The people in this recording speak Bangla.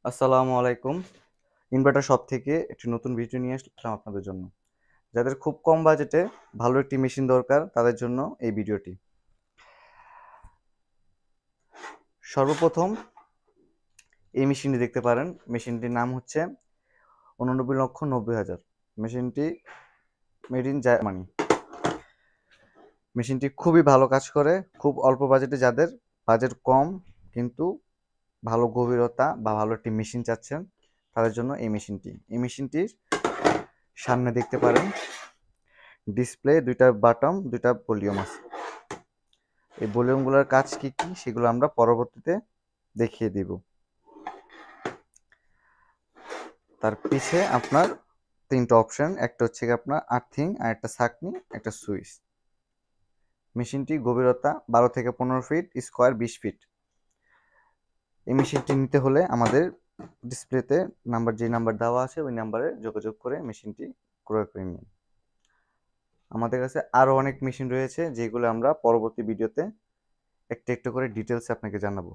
আসসালামু আলাইকুম। ইনভার্টার শপ থেকে একটি নতুন ভিডিও নিয়ে আসলাম আপনাদের জন্য। যাদের খুব কম বাজেটে ভালো একটি মেশিন দরকার তাদের জন্য এই ভিডিওটি। সর্বপ্রথম এই মেশিনটি দেখতে পারেন। মেশিনটির নাম হচ্ছে 89,90,000। মেশিনটি মেড ইন জার্মানি। মেশিনটি খুবই ভালো কাজ করে। খুব অল্প বাজেটে যাদের বাজেট কম কিন্তু ভালো গভীরতা বা ভালো একটি মেশিন চাচ্ছেন তাদের জন্য এই মেশিনটির সামনে দেখতে পারেন ডিসপ্লে, দুইটা বাটন, দুইটা ভলিউম আছে। এই ভলিউমগুলোর কাজ কি কি সেগুলো আমরা পরবর্তীতে দেখিয়ে দিব। তার পিছে আপনার তিনটা অপশন, একটা হচ্ছে আপনার আর্থিং, আর একটা ছাঁকনি, একটা সুইচ। মেশিনটি গভীরতা 12 থেকে 15 ফিট, স্কোয়ার 20 ফিট। এই মেশিনটি নিতে হলে আমাদের ডিসপ্লেতে যে নাম্বার দেওয়া আছে ওই নাম্বারে যোগাযোগ করে মেশিনটি ক্রয় করে নিন। আমাদের কাছে আরও অনেক মেশিন রয়েছে যেগুলো আমরা পরবর্তী ভিডিওতে একটা একটা করে ডিটেলস আপনাকে জানাবো।